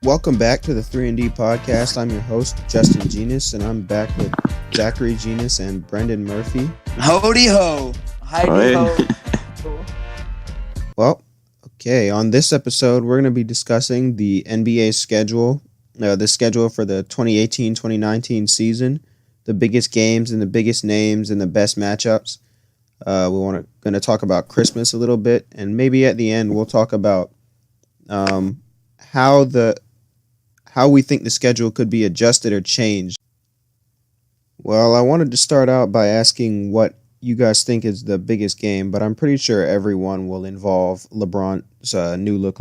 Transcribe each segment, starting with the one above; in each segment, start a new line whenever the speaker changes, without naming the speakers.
Welcome back to the 3&D podcast. I'm your host, Justin Genus, and I'm back with Zachary Genus and Brendan Murphy.
Howdy ho. Heidi ho.
Well, okay, on this episode, we're going to be discussing the NBA schedule, the schedule for the 2018-2019 season, the biggest games and the biggest names and the best matchups. We're going to talk about Christmas a little bit, and maybe at the end we'll talk about how we think the schedule could be adjusted or changed. Well, I wanted to start out by asking what you guys think is the biggest game, but I'm pretty sure everyone will involve LeBron's new look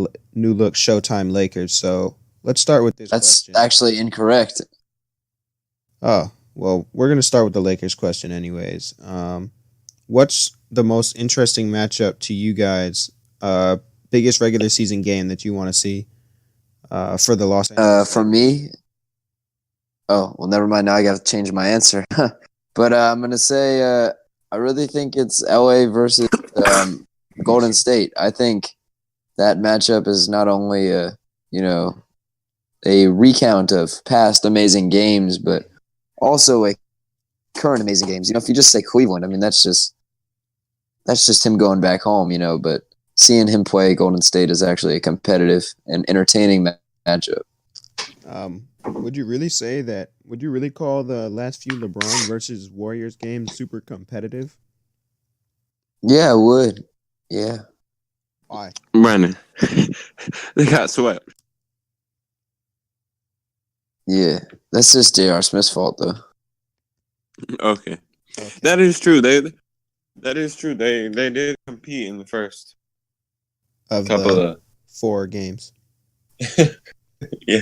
Showtime Lakers. So let's start with this question.
That's actually incorrect.
Oh, well, we're going to start with the Lakers question anyways. What's the most interesting matchup to you guys? Biggest regular season game that you want to see for the Los Angeles?
For me, well, never mind. Now I got to change my answer. But I'm going to say I really think it's LA versus Golden State. I think that matchup is not only a recount of past amazing games, but also a current amazing games. If you just say Cleveland, I mean that's just him going back home. But seeing him play Golden State is actually a competitive and entertaining matchup.
Would you really say that? Would you really call the last few LeBron versus Warriors games super competitive?
Yeah, I would. Yeah.
Why?
Brennan. They got swept.
Yeah, that's just J.R. Smith's fault, though.
Okay. That is true. They did compete in the first
Of
couple
the
of
4 games.
Yeah.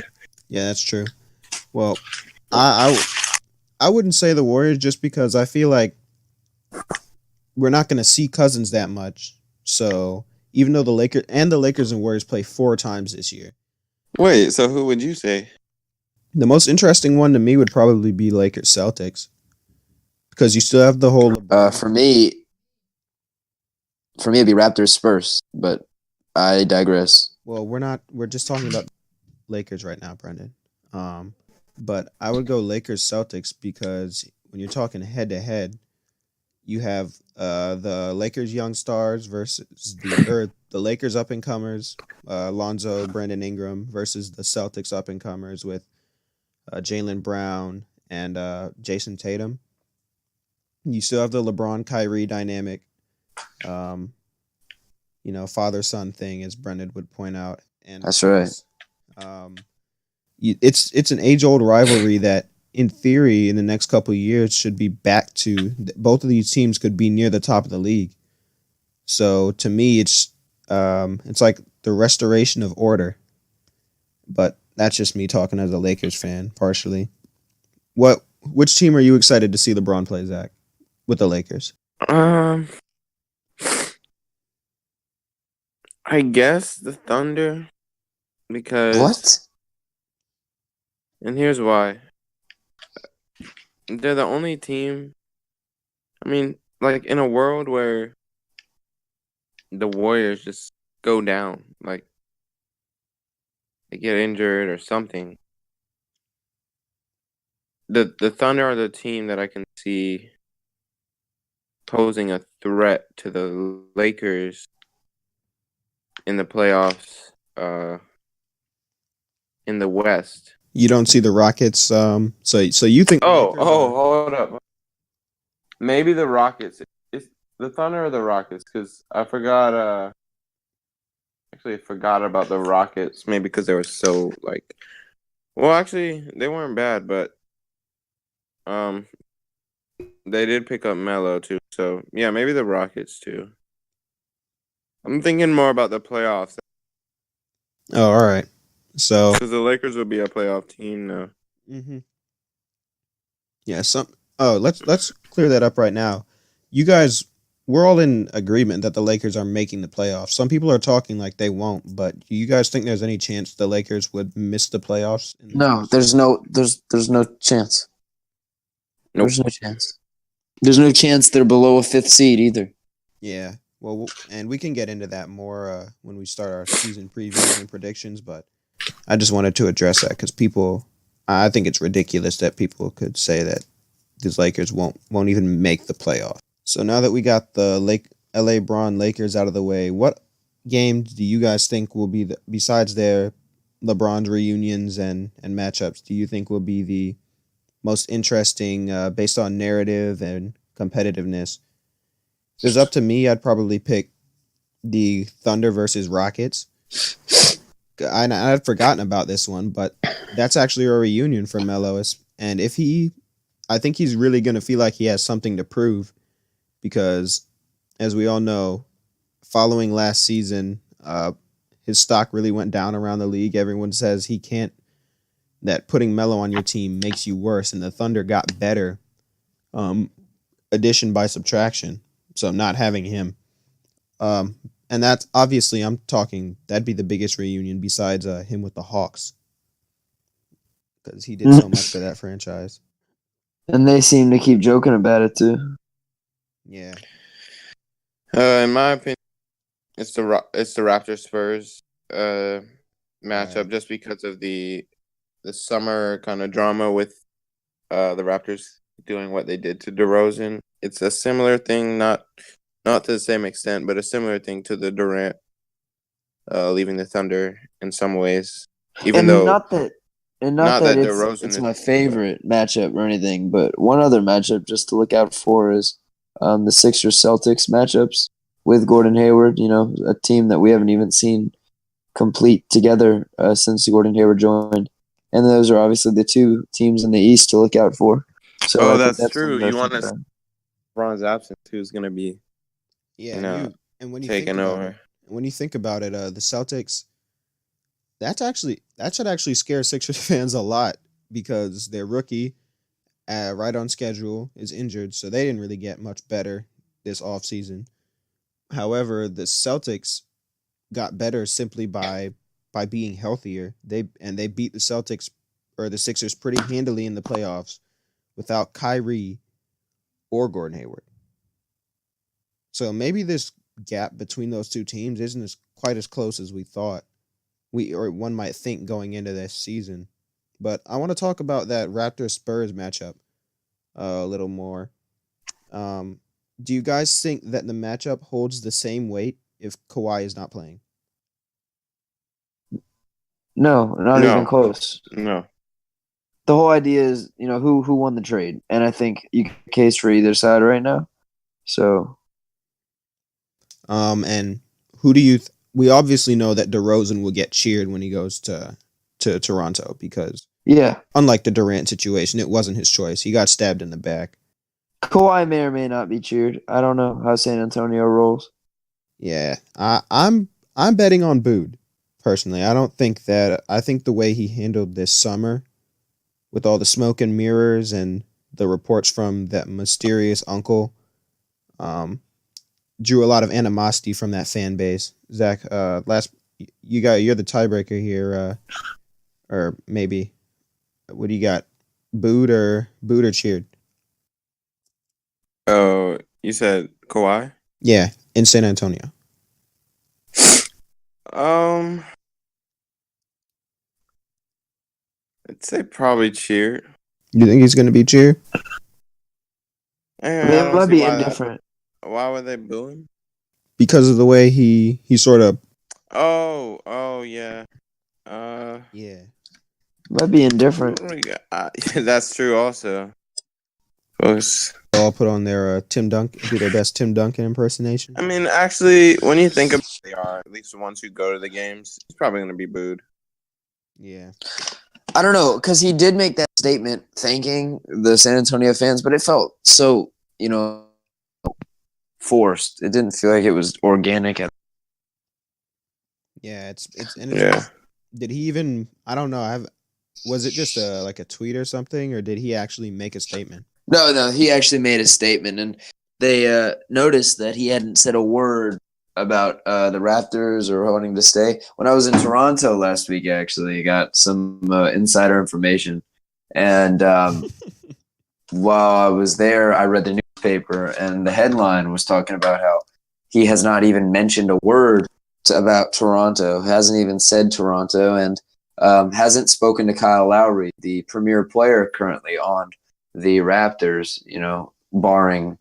Yeah, that's true. Well, I wouldn't say the Warriors just because I feel like we're not going to see Cousins that much. So even though the Lakers and Warriors play 4 times this year.
Wait, so who would you say?
The most interesting one to me would probably be Lakers Celtics because you still have the whole.
For me, it'd be Raptors Spurs, but I digress.
Well, we're just talking about Lakers right now, Brendan. But I would go Lakers Celtics because when you're talking head to head, you have the Lakers young stars versus the Lakers up and comers, Lonzo, Brandon Ingram versus the Celtics up and comers with Jaylen Brown and Jason Tatum. You still have the LeBron Kyrie dynamic, father-son thing, as Brendan would point out. And
that's right.
It's an age-old rivalry that, in theory, in the next couple of years, should be back to both of these teams could be near the top of the league. So to me, it's like the restoration of order. But that's just me talking as a Lakers fan, partially. Which team are you excited to see LeBron play, Zach, with the Lakers?
I guess the Thunder, because
What?
And here's why. They're the only team. I mean, like in a world where the Warriors just go down, like they get injured or something. The Thunder are the team that I can see posing a threat to the Lakers in the playoffs in the West.
You don't see the Rockets. So you think?
Hold up. Maybe the Rockets. It's the Thunder or the Rockets? Because I forgot. Actually, I forgot about the Rockets. Maybe because they were so like. Well, actually, they weren't bad, but they did pick up Melo too. So yeah, maybe the Rockets too. I'm thinking more about the playoffs.
Oh, all right. So
because the Lakers would be a playoff team now.
Mm-hmm. Yeah. Let's clear that up right now. You guys, we're all in agreement that the Lakers are making the playoffs. Some people are talking like they won't, but do you guys think there's any chance the Lakers would miss the playoffs?
No, there's no chance.
Nope.
There's no chance. There's no chance they're below a 5th seed either.
Yeah. Well, and we can get into that more when we start our season previews and predictions, but I just wanted to address that because I think it's ridiculous that people could say that these Lakers won't even make the playoff. So now that we got the LA Bron Lakers out of the way, what games do you guys think will be besides their LeBron's reunions and matchups? Do you think will be the most interesting based on narrative and competitiveness? If it was up to me, I'd probably pick the Thunder versus Rockets. I'd forgotten about this one, but that's actually a reunion for Melo. And I think he's really going to feel like he has something to prove because, as we all know, following last season, his stock really went down around the league. Everyone says that putting Melo on your team makes you worse, and the Thunder got better, addition by subtraction. So not having him. And that's obviously that'd be the biggest reunion besides him with the Hawks. Because he did so much for that franchise.
And they seem to keep joking about it too.
Yeah.
In my opinion, it's the Raptors Spurs matchup
Right.
just because of the summer kind of drama with the Raptors doing what they did to DeRozan. It's a similar thing, not to the same extent, but a similar thing to the Durant leaving the Thunder in some ways. Even though
not that
DeRozan
it's
is
my favorite matchup or anything, but one other matchup just to look out for is the Sixers Celtics matchups with Gordon Hayward. You know, a team that we haven't even seen complete together since Gordon Hayward joined, and those are obviously the two teams in the East to look out for. So I think
that's true.
something
You want
think
to
about.
LeBron's absence, who's going to be
Yeah, and when you
taking over.
When you think about it, the Celtics, that should actually scare Sixers fans a lot because their rookie, right on schedule, is injured, so they didn't really get much better this offseason. However, the Celtics got better simply by being healthier. They beat the Sixers pretty handily in the playoffs without Kyrie or Gordon Hayward. So maybe this gap between those two teams isn't quite as close as we thought. One might think going into this season. But I want to talk about that Raptors-Spurs matchup a little more. Do you guys think that the matchup holds the same weight if Kawhi is not playing?
No, not even close.
No.
The whole idea is, you know, who won the trade, and I think you can case for either side right now. So,
and who do you? We obviously know that DeRozan will get cheered when he goes to Toronto because unlike the Durant situation, it wasn't his choice. He got stabbed in the back.
Kawhi may or may not be cheered. I don't know how San Antonio rolls.
Yeah, I'm betting on Bood personally. I think the way he handled this summer with all the smoke and mirrors and the reports from that mysterious uncle drew a lot of animosity from that fan base. Zach, you're the tiebreaker here, or maybe what do you got? Booed or cheered?
Oh, you said Kawhi?
Yeah, in San Antonio.
I'd say probably cheered.
You think he's going to be cheered?
It might be indifferent.
Why were they booing?
Because of the way he sort of.
Oh yeah.
Yeah.
Might be indifferent.
That's true. Also, folks.
All put on their do their best Tim Duncan impersonation.
I mean, actually, when you think about it, they are at least the ones who go to the games. He's probably going to be booed.
Yeah.
I don't know, because he did make that statement thanking the San Antonio fans, but it felt so, you know, forced. It didn't feel like it was organic at all.
Yeah, it's
yeah.
Did he even? I don't know. Was it just like a tweet or something, or did he actually make a statement?
No, he actually made a statement, and they noticed that he hadn't said a word about the Raptors or wanting to stay. When I was in Toronto last week, actually, I got some insider information, and while I was there, I read the newspaper, and the headline was talking about how he has not even mentioned a word about Toronto, hasn't even said Toronto, and hasn't spoken to Kyle Lowry, the premier player currently on the Raptors, barring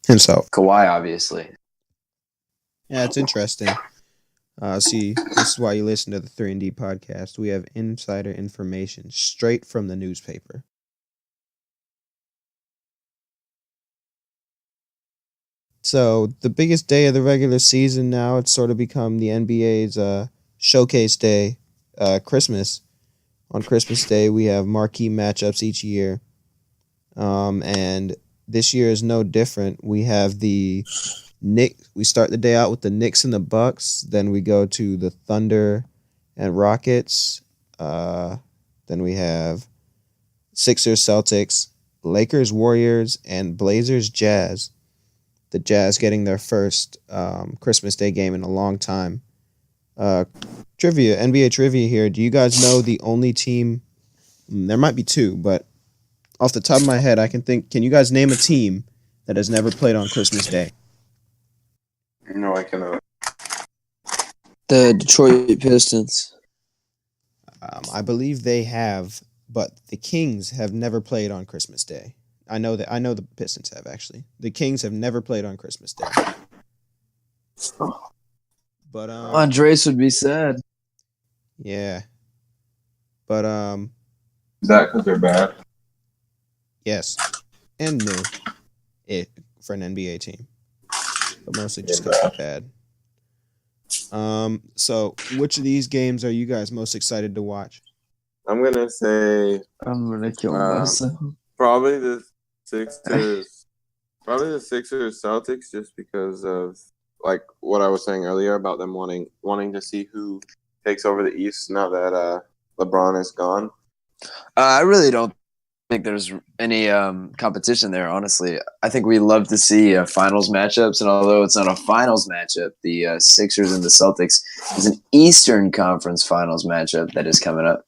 Himself.
Kawhi, obviously.
Yeah, it's interesting. See, this is why you listen to the 3&D podcast. We have insider information straight from the newspaper. So, the biggest day of the regular season now, it's sort of become the NBA's showcase day, Christmas. On Christmas Day, we have marquee matchups each year. And this year is no different. We have the Knicks. We start the day out with the Knicks and the Bucks. Then we go to the Thunder and Rockets. Then we have Sixers, Celtics, Lakers, Warriors, and Blazers, Jazz. The Jazz getting their first Christmas Day game in a long time. Trivia, NBA trivia here. Do you guys know the only team? There might be two, but off the top of my head, I can think. Can you guys name a team that has never played on Christmas Day?
No, I cannot.
The Detroit Pistons.
I believe they have, but the Kings have never played on Christmas Day. I know the Pistons have, actually. The Kings have never played on Christmas Day. But
Andres would be sad.
Yeah. But
Is that because they're bad?
yes. And new. For an NBA team. But mostly just because they're bad. So which of these games are you guys most excited to watch?
I'm gonna say
I'm gonna kill myself.
probably the Sixers. Probably the Sixers Celtics, just because of like what I was saying earlier about them wanting to see who takes over the East now that LeBron is gone.
I really don't think there's any competition there, honestly. I think we love to see finals matchups, and although it's not a finals matchup, the Sixers and the Celtics is an Eastern Conference finals matchup that is coming up.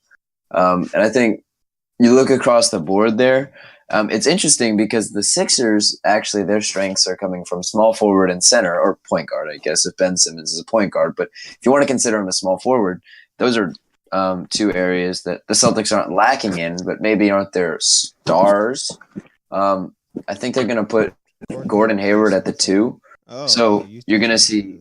And I think you look across the board there, it's interesting because the Sixers, actually, their strengths are coming from small forward and center, or point guard, I guess, if Ben Simmons is a point guard. But if you want to consider him a small forward, those are two areas that the Celtics aren't lacking in, but maybe aren't their stars. I think they're going to put Gordon Hayward at the 2.
Oh,
so you're going to see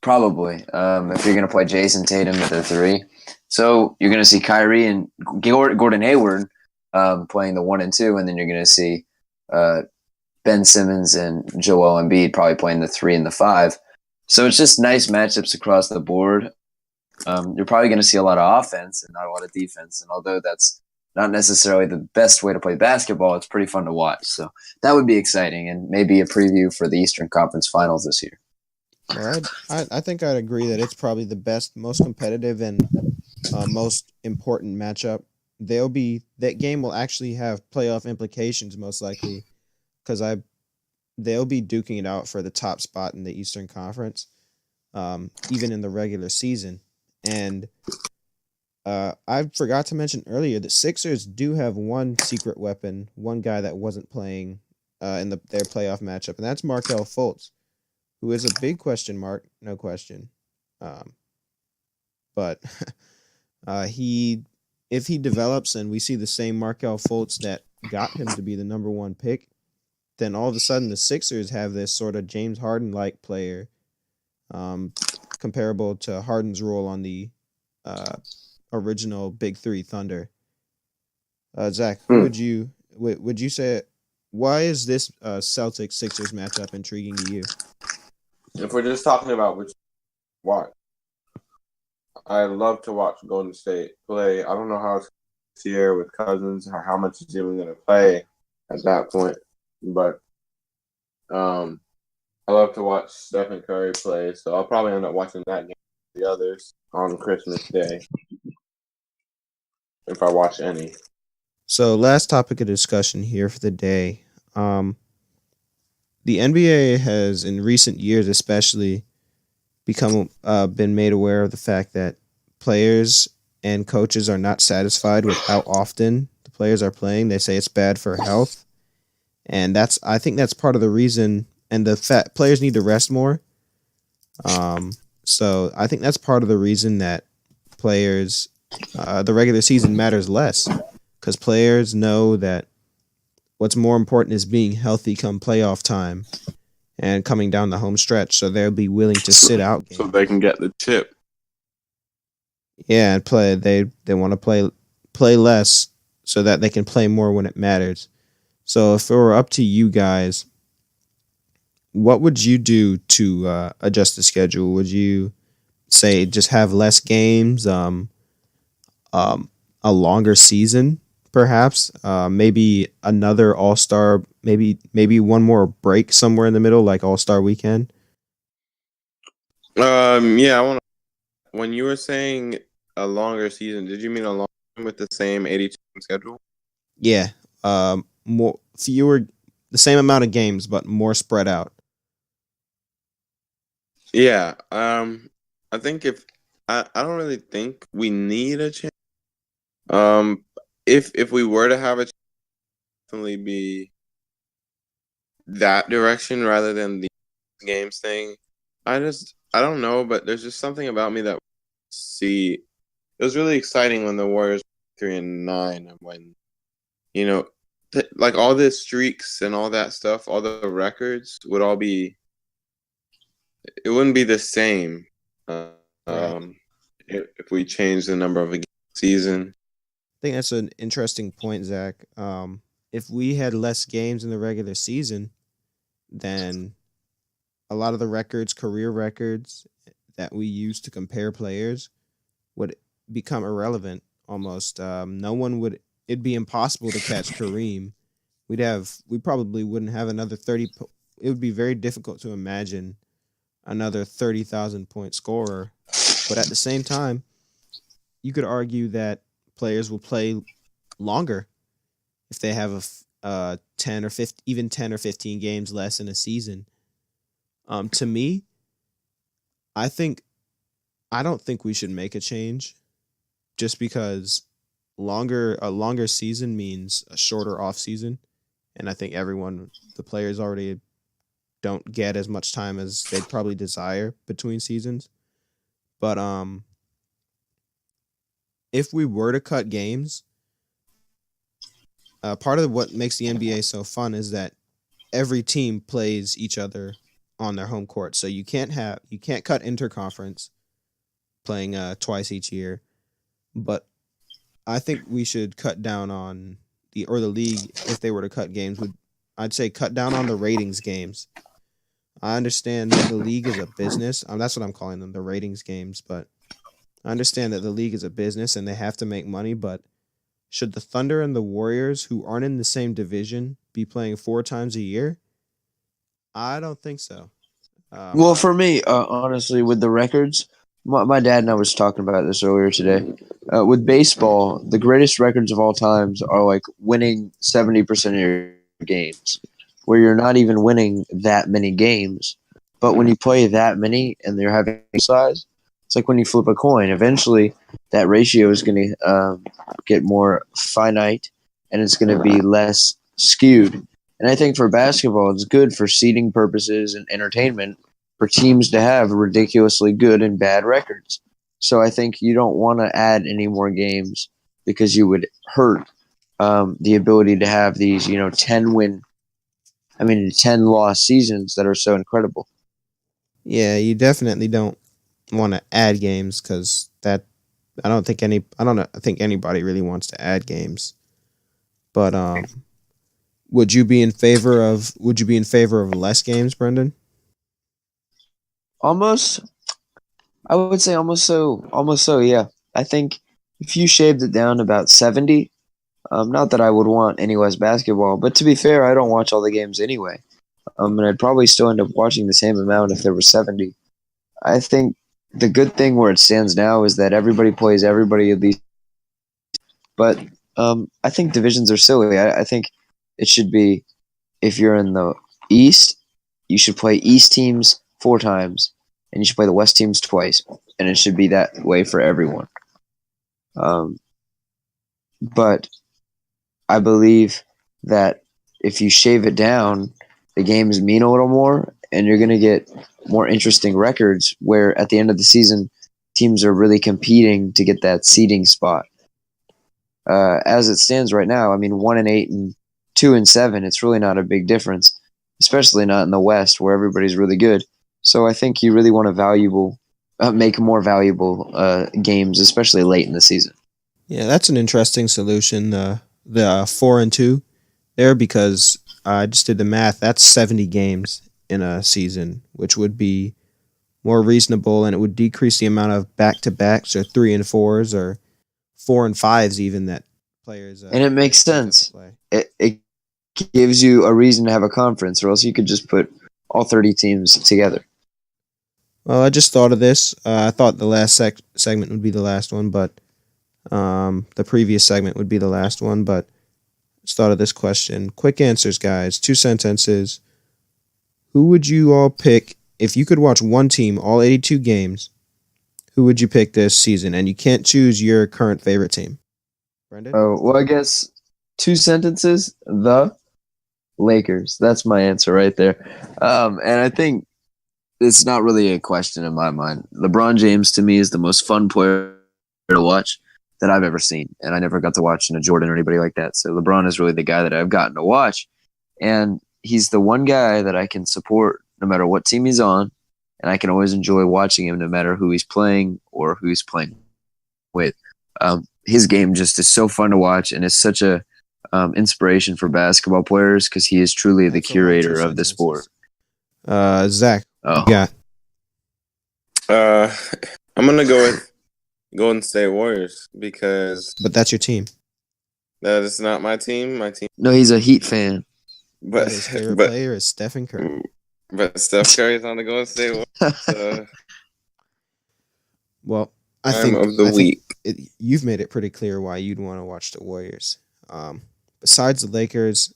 probably if you're going to play Jason Tatum at the 3. So you're going to see Kyrie and Gordon Hayward playing the 1 and 2, and then you're going to see Ben Simmons and Joel Embiid probably playing the 3 and the 5. So it's just nice matchups across the board. You're probably going to see a lot of offense and not a lot of defense. And although that's not necessarily the best way to play basketball, it's pretty fun to watch. So that would be exciting, and maybe a preview for the Eastern Conference Finals this year.
Well, I think I'd agree that it's probably the best, most competitive, and most important matchup. That game will actually have playoff implications most likely, because they'll be duking it out for the top spot in the Eastern Conference, even in the regular season. And I forgot to mention earlier, the Sixers do have one secret weapon, one guy that wasn't playing in their playoff matchup, and that's Markelle Fultz, who is a big question mark, no question. But if he develops and we see the same Markelle Fultz that got him to be the number 1 pick, then all of a sudden the Sixers have this sort of James Harden-like player, comparable to Harden's role on the original Big 3 Thunder. Zach, would you say, why is this Celtics-Sixers matchup intriguing to you?
If we're just talking about which watch, I love to watch Golden State play. I don't know how it's this year with Cousins or how much he's even going to play at that point, but I love to watch Stephen Curry play, so I'll probably end up watching that game with the others on Christmas Day, if I watch any.
So last topic of discussion here for the day. The NBA has, in recent years especially, been made aware of the fact that players and coaches are not satisfied with how often the players are playing. They say it's bad for health, and I think that's part of the reason. And players need to rest more. So I think that's part of the reason that players the regular season matters less because players know that what's more important is being healthy come playoff time and coming down the home stretch. So they'll be willing to sit out games.
So they can get the chip.
Yeah, and play. They want to play less so that they can play more when it matters. So if it were up to you guys, what would you do to adjust the schedule? Would you say just have less games, a longer season, perhaps, maybe another All-Star, maybe one more break somewhere in the middle, like All-Star Weekend?
Yeah, I want to. When you were saying a longer season, did you mean a long with the same 82 schedule?
Yeah, fewer, the same amount of games, but more spread out.
Yeah. I think I don't really think we need a change. If we were to have a change, definitely be that direction rather than the games thing. I don't know, but there's just something about me that see. It was really exciting when the Warriors were 3-9, and when like all the streaks and all that stuff, all the records would all be. It wouldn't be the same if we changed the number of a season.
I think that's an interesting point, Zach. If we had less games in the regular season, then a lot of the career records that we use to compare players would become irrelevant almost. No one would, it'd be impossible to catch Kareem. We probably wouldn't have another 30. It would be very difficult to imagine another 30,000 point scorer. But at the same time, you could argue that players will play longer if they have 10 or 15, even 10 or 15 games less in a season. To me, I don't think we should make a change just because a longer season means a shorter off season. And I think the players already don't get as much time as they'd probably desire between seasons. But if we were to cut games, part of what makes the NBA so fun is that every team plays each other on their home court. So you can't cut interconference playing twice each year. But I think we should cut down on the league, if they were to cut games, I'd say cut down on the ratings games. I understand that the league is a business. That's what I'm calling them, the ratings games. But I understand that the league is a business and they have to make money. But should the Thunder and the Warriors, who aren't in the same division, be playing 4 times a year? I don't think so.
Well, for me, honestly, with the records, my dad and I was talking about this earlier today. With baseball, the greatest records of all times are like winning 70% of your games, where you're not even winning that many games. But when you play that many and they're having size, it's like when you flip a coin. Eventually, that ratio is going to get more finite and it's going to be less skewed. And I think for basketball, it's good for seeding purposes and entertainment for teams to have ridiculously good and bad records. So I think you don't want to add any more games because you would hurt the ability to have these, 10 loss seasons that are so incredible.
Yeah, you definitely don't want to add games because I think anybody really wants to add games. But would you be in favor of less games, Brendan?
Almost. I would say almost so, yeah. I think if you shaved it down about 70, not that I would want any less basketball, but to be fair, I don't watch all the games anyway. And I'd probably still end up watching the same amount if there were 70. I think the good thing where it stands now is that everybody plays everybody at least. But I think divisions are silly. I think it should be, if you're in the East, you should play East teams 4 times, and you should play the West teams twice, and it should be that way for everyone. But I believe that if you shave it down, the games mean a little more, and you're going to get more interesting records where at the end of the season, teams are really competing to get that seeding spot. As it stands right now, I mean, 1-8 and 2-7, it's really not a big difference, especially not in the West where everybody's really good. So I think you really want to make more valuable games, especially late in the season.
Yeah, that's an interesting solution. The 4-2 there, because I just did the math. That's 70 games in a season, which would be more reasonable, and it would decrease the amount of back-to-backs or 3-4s or 4-5s even that players.
And it makes sense. It gives you a reason to have a conference, or else you could just put all 30 teams together.
Well, I just thought of this. I thought the last segment would be the last one, but the previous segment would be the last one. But I just thought of this question. Quick answers, guys. 2 sentences. Who would you all pick if you could watch one team all 82 games? Who would you pick this season? And you can't choose your current favorite team. Brendan?
Oh, well, I guess 2 sentences. The Lakers. That's my answer right there. And I think it's not really a question in my mind. LeBron James, to me, is the most fun player to watch that I've ever seen. And I never got to watch a Jordan or anybody like that. So LeBron is really the guy that I've gotten to watch. And he's the one guy that I can support no matter what team he's on. And I can always enjoy watching him no matter who he's playing or who he's playing with. His game just is so fun to watch, and it's such a inspiration for basketball players because he is truly the curator of the sport.
Zach,
yeah.
I'm going to go with Golden State Warriors because...
But that's your team.
That is not my team. My team.
No, he's a Heat fan.
But his favorite player is Stephen Curry.
But Steph Curry's on the Golden State Warriors. So
well, I think
of the week.
You've made it pretty clear why you'd want to watch the Warriors. Besides the Lakers,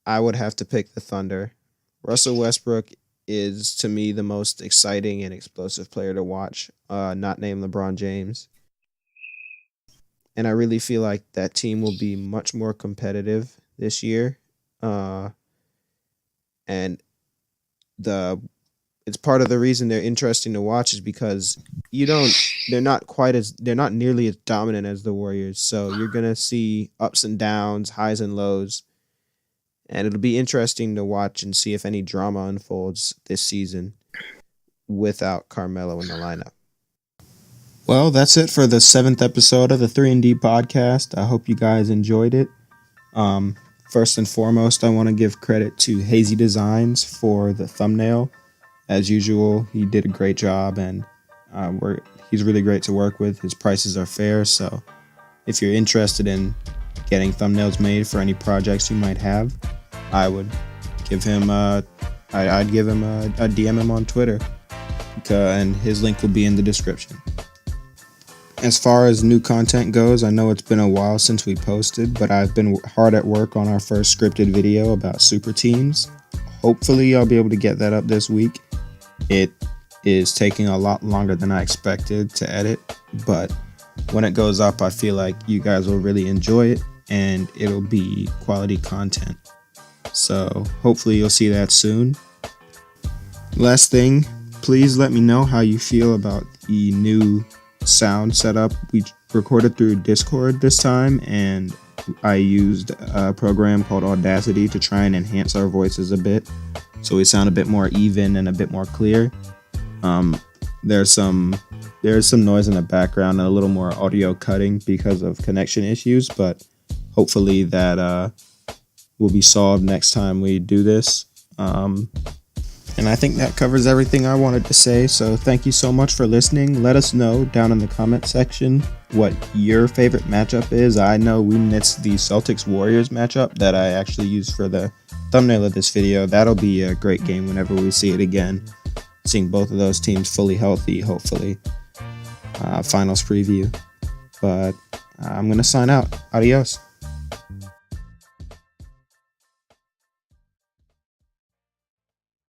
I would have to pick the Thunder. Russell Westbrook is, to me, the most exciting and explosive player to watch, not named LeBron James. And I really feel like that team will be much more competitive this year. And it's part of the reason they're interesting to watch is because they're not nearly as dominant as the Warriors. So you're going to see ups and downs, highs and lows. And it'll be interesting to watch and see if any drama unfolds this season without Carmelo in the lineup. Well, that's it for the 7th episode of the 3&D podcast. I hope you guys enjoyed it. First and foremost, I want to give credit to Hazy Designs for the thumbnail. As usual, he did a great job, and he's really great to work with. His prices are fair, so if you're interested in getting thumbnails made for any projects you might have, I would give him I'd give him a DM him on Twitter, and his link will be in the description. As far as new content goes, I know it's been a while since we posted, but I've been hard at work on our first scripted video about super teams. Hopefully, I'll be able to get that up this week. It is taking a lot longer than I expected to edit, but when it goes up, I feel like you guys will really enjoy it, and it'll be quality content. So hopefully you'll see that soon. Last thing, please let me know how you feel about the new sound setup. We recorded through Discord this time, and I used a program called Audacity to try and enhance our voices a bit so we sound a bit more even and a bit more clear. There's some noise in the background and a little more audio cutting because of connection issues, but hopefully that will be solved next time we do this. And I think that covers everything I wanted to say. So thank you so much for listening. Let us know down in the comment section what your favorite matchup is. I know we missed the Celtics-Warriors matchup that I actually used for the thumbnail of this video. That'll be a great game whenever we see it again. Seeing both of those teams fully healthy, hopefully. Finals preview. But I'm going to sign out. Adios.